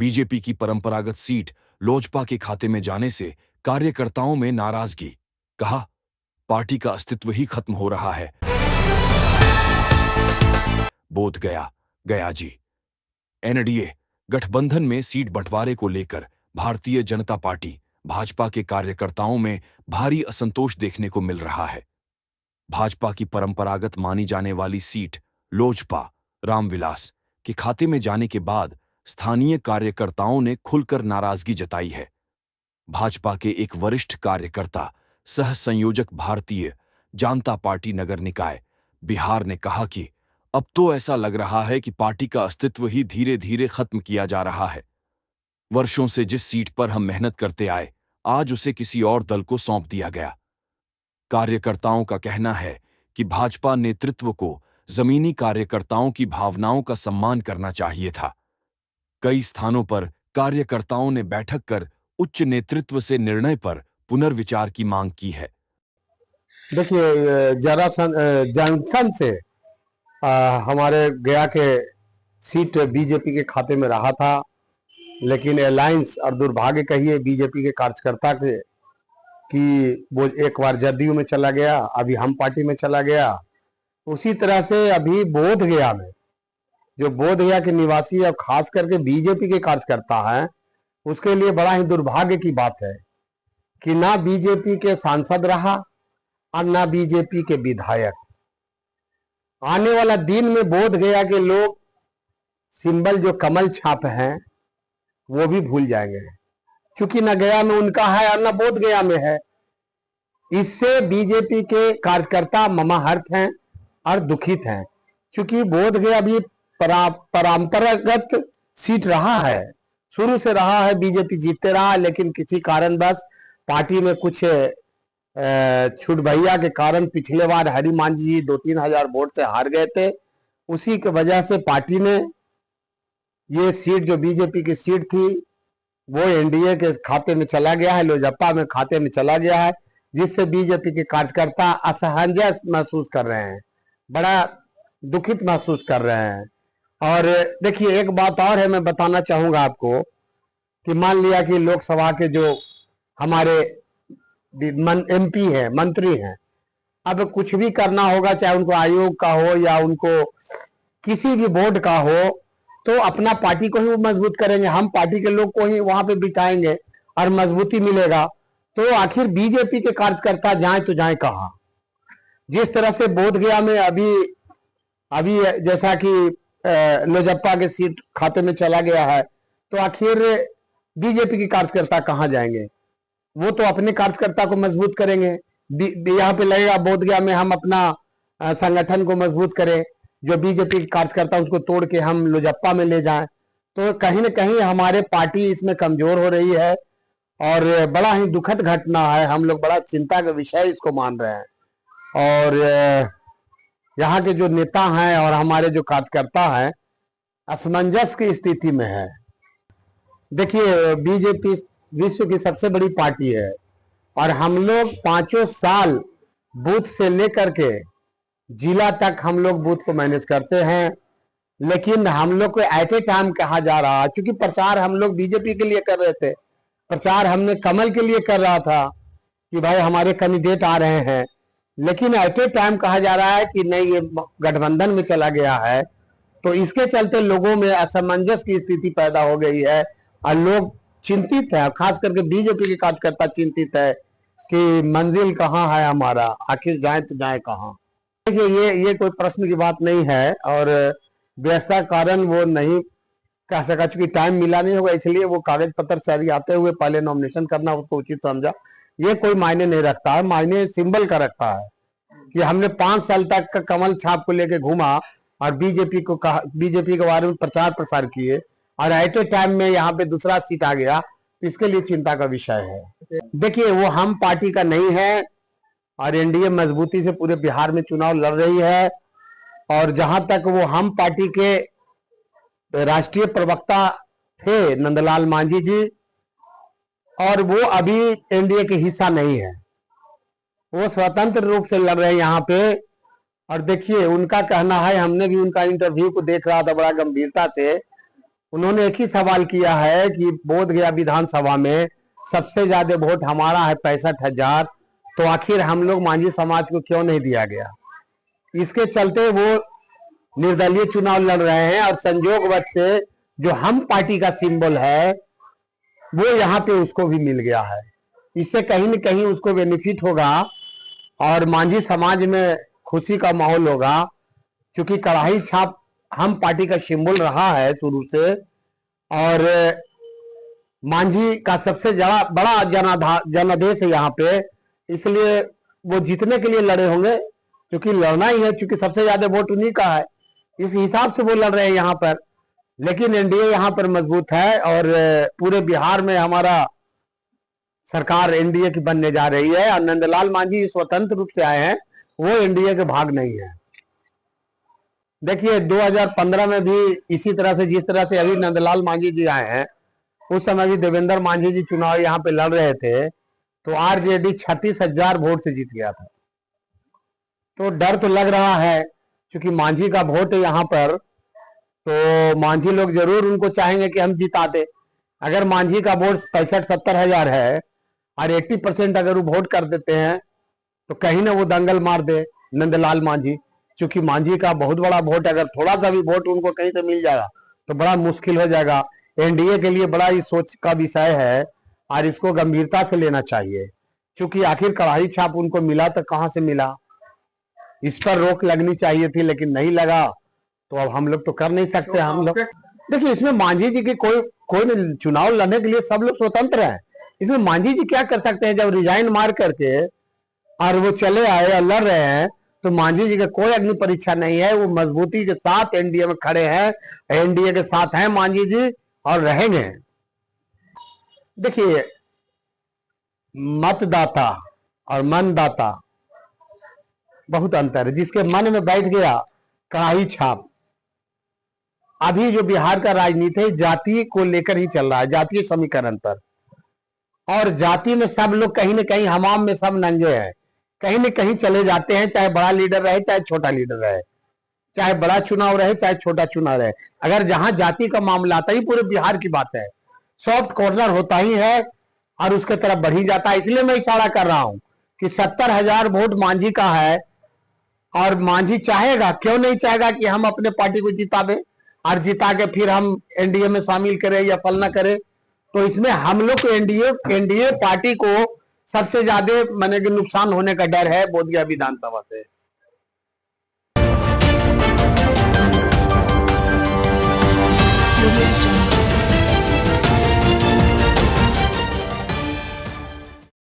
BJP की परंपरागत seat Lojpa के खाते में जाने से कार्यकर्ताओं में नाराजगी। कहा, पार्टी का अस्तित्व ही खत्म हो रहा है। बोध गया, गया जी। एनडीए गठबंधन में सीट बंटवारे को लेकर भारतीय जनता पार्टी भाजपा के कार्यकर्ताओं में भारी असंतोष देखने को मिल रहा है। भाजपा की परंपरागत मानी जाने वाली सीट लोजपा रामविलास के खाते में जाने के बाद स्थानीय कार्यकर्ताओं ने खुलकर नाराजगी जताई है। भाजपा के एक वरिष्ठ कार्यकर्ता सह संयोजक भारतीय जनता पार्टी नगर निकाय बिहार ने कहा कि अब तो ऐसा लग रहा है कि पार्टी का अस्तित्व ही धीरे धीरे खत्म किया जा रहा है। वर्षों से जिस सीट पर हम मेहनत करते आए, आज उसे किसी और दल को सौंप दिया गया। कार्यकर्ताओं का कहना है कि भाजपा नेतृत्व को जमीनी कार्यकर्ताओं की भावनाओं का सम्मान करना चाहिए था। कई स्थानों पर कार्यकर्ताओं ने बैठक कर उच्च नेतृत्व से निर्णय पर पुनर्विचार की मांग की है। देखिए, जंक्शन से हमारे गया के सीट बीजेपी के खाते में रहा था, लेकिन अलायंस और दुर्भाग्य कहिए बीजेपी के कार्यकर्ता के कि वो एक बार जदयू में चला गया, अभी हम पार्टी में चला गया। उसी तरह से अभी बोध गया में जो बोध गया के निवासी और खास करके बीजेपी के कार्यकर्ता हैं, उसके लिए बड़ा ही दुर्भाग्य की बात है कि ना बीजेपी के सांसद रहा और ना बीजेपी के विधायक। आने वाला दिन में बोध गया के लोग सिंबल जो कमल छाप हैं वो भी भूल जाएंगे, क्योंकि न गया में उनका है और न बोध गया में है। इससे बीजेपी के कार्यकर्ता ममाहर्त हैं और दुखित हैं, क्योंकि बोध गया भी परंपरागत सीट रहा है, शुरू से रहा है, बीजेपी जीतते रहा, लेकिन किसी कारणवश पार्टी में कुछ छूट भैया के कारण पिछले बार हरि मांझी जी 2-3 हजार वोट से हार गए थे। उसी की वजह से पार्टी ने ये सीट जो बीजेपी की सीट थी वो एनडीए के खाते में चला गया है, लोजपा में खाते में चला गया है, जिससे बीजेपी के कार्यकर्ता असमंजस महसूस कर रहे हैं, बड़ा दुखित महसूस कर रहे हैं। और देखिए, एक बात और है, मैं बताना चाहूंगा आपको कि मान लिया कि लोकसभा के जो हमारे एमपी है, मंत्री हैं, अब कुछ भी करना होगा, चाहे उनको आयोग का हो या उनको किसी भी बोर्ड का हो, तो अपना पार्टी को ही वो मजबूत करेंगे, हम पार्टी के लोग को ही वहां पे बिठाएंगे और मजबूती मिलेगा। तो आखिर बीजेपी के कार्यकर्ता जाए तो जाए कहां? जिस तरह से बोध गया में अभी जैसा कि लोजपा के सीट खाते में चला गया है, तो आखिर बीजेपी के कार्यकर्ता कहां जाएंगे? वो तो अपने कार्यकर्ता को मजबूत करेंगे। यहाँ पे लगेगा बोध गया में हम अपना संगठन को मजबूत करें, जो बीजेपी के कार्यकर्ता उसको तोड़ के हम लोजपा में ले जाएं। तो कहीं न कहीं हमारे पार्टी इसमें कमजोर हो रही है और बड़ा ही दुखद घटना है। हम लोग बड़ा चिंता का विषय इसको मान रहे हैं और यहाँ के जो नेता हैं और हमारे जो कार्यकर्ता हैं असमंजस की स्थिति में है। देखिए, बीजेपी विश्व की सबसे बड़ी पार्टी है और हम लोग 5 साल बूथ से लेकर के जिला तक हम लोग बूथ को मैनेज करते हैं, लेकिन हम लोग को एट ए टाइम कहा जा रहा है, क्योंकि प्रचार हम लोग बीजेपी के लिए कर रहे थे, प्रचार हमने कमल के लिए कर रहा था कि भाई हमारे कैंडिडेट आ रहे हैं, लेकिन एट ए टाइम कहा जा रहा है कि नहीं, ये गठबंधन में चला गया है। तो इसके चलते लोगों में असमंजस की स्थिति पैदा हो गई है और लोग चिंतित है, खास करके बीजेपी के कार्यकर्ता चिंतित है कि मंजिल कहाँ है हमारा, आखिर जाए तो जाए कहाँ। देखिए, ये कोई प्रश्न की बात नहीं है और व्यवस्था कारण वो नहीं कह सका, चूंकि टाइम मिला नहीं होगा, इसलिए वो कागज पत्र सही आते हुए पहले नॉमिनेशन करना उसको उचित समझा। ये कोई मायने नहीं रखता है, मायने सिंबल का रखता है कि हमने 5 साल तक का कमल छाप को लेके घूमा और बीजेपी के बारे में प्रचार प्रसार किए और एट ए टाइम में यहाँ पे दूसरा सीट आ गया, तो इसके लिए चिंता का विषय है। देखिए, वो हम पार्टी का नहीं है और एनडीए मजबूती से पूरे बिहार में चुनाव लड़ रही है और जहां तक वो हम पार्टी के राष्ट्रीय प्रवक्ता थे नंदलाल मांझी जी, और वो अभी एनडीए के हिस्सा नहीं है, वो स्वतंत्र रूप से लड़ रहे हैं यहाँ पे। और देखिए, उनका कहना है, हमने भी उनका इंटरव्यू को देख रहा था बड़ा गंभीरता से, उन्होंने एक ही सवाल किया है कि बोध गया विधानसभा में सबसे ज्यादा वोट हमारा है 65,000, तो आखिर हम लोग मांझी समाज को क्यों नहीं दिया गया। इसके चलते वो निर्दलीय चुनाव लड़ रहे हैं और संयोगवश से जो हम पार्टी का सिंबल है वो यहाँ पे उसको भी मिल गया है। इससे कहीं न कहीं उसको बेनिफिट होगा और मांझी समाज में खुशी का माहौल होगा, क्योंकि कड़ाही छाप हम पार्टी का सिंबल रहा है शुरू से और मांझी का सबसे बड़ा जनादेश है यहाँ पे, इसलिए वो जीतने के लिए लड़े होंगे, क्योंकि लड़ना ही है, क्योंकि सबसे ज्यादा वोट उन्हीं का है, इस हिसाब से वो लड़ रहे हैं यहाँ पर। लेकिन एनडीए यहाँ पर मजबूत है और पूरे बिहार में हमारा सरकार एनडीए की बनने जा रही है और नंदलाल मांझी स्वतंत्र रूप से आए हैं, वो एनडीए के भाग नहीं है। देखिए 2015 में भी इसी तरह से, जिस तरह से अभी नंदलाल मांझी जी आए हैं, उस समय भी देवेंद्र मांझी जी चुनाव यहाँ पे लड़ रहे थे तो आरजेडी 36,000 वोट से जीत गया था। तो डर तो लग रहा है, क्योंकि मांझी का वोट है यहाँ पर, तो मांझी लोग जरूर उनको चाहेंगे कि हम जिता दे। अगर मांझी का वोट 65-70 हजार है और 80% अगर वो वोट कर देते हैं तो कहीं ना वो दंगल मार दे नंदलाल मांझी, क्योंकि मांझी का बहुत बड़ा वोट, अगर थोड़ा सा भी वोट उनको कहीं से मिल जाएगा तो बड़ा मुश्किल हो जाएगा। एनडीए के लिए बड़ा ही सोच का विषय है और इसको गंभीरता से लेना चाहिए, क्योंकि आखिर कड़ाही छाप उनको मिला तो कहां से मिला, इस पर रोक लगनी चाहिए थी, लेकिन नहीं लगा, तो अब हम लोग तो कर नहीं सकते। हम लोग देखिए इसमें मांझी जी की कोई चुनाव लड़ने के लिए सब लोग स्वतंत्र हैं, इसमें मांझी जी क्या कर सकते हैं। जब रिजाइन मार करके और वो चले आए और लड़ रहे हैं, तो मांझी जी का कोई अग्नि परीक्षा नहीं है, वो मजबूती के साथ एनडीए में खड़े हैं, एनडीए के साथ हैं मांझी जी और रहेंगे। देखिए मतदाता और मनदाता बहुत अंतर है। जिसके मन में बैठ गया कड़ाही छाप, अभी जो बिहार का राजनीति है जाति को लेकर ही चल रहा है, जातीय समीकरण पर, और जाति में सब लोग कहीं ना कहीं हमाम में सब नंगे हैं, कहीं न कहीं चले जाते हैं, चाहे बड़ा लीडर रहे चाहे छोटा लीडर रहे, चाहे बड़ा चुनाव रहे चाहे छोटा चुनाव रहे। अगर जहां जाति का मामला आता ही पूरे बिहार की बात है, सॉफ्ट कॉर्नर होता ही है और उसके तरफ बढ़ ही जाता है। इसलिए मैं इशारा कर रहा हूं कि 70,000 वोट मांझी का है और मांझी चाहेगा, क्यों नहीं चाहेगा कि हम अपने पार्टी को जितावे और जिता के फिर हम एनडीए में शामिल करें या फलना करें। तो इसमें हम लोग को एनडीए पार्टी को सबसे ज्यादा माने कि नुकसान होने का डर है बोध गया विधानसभा से।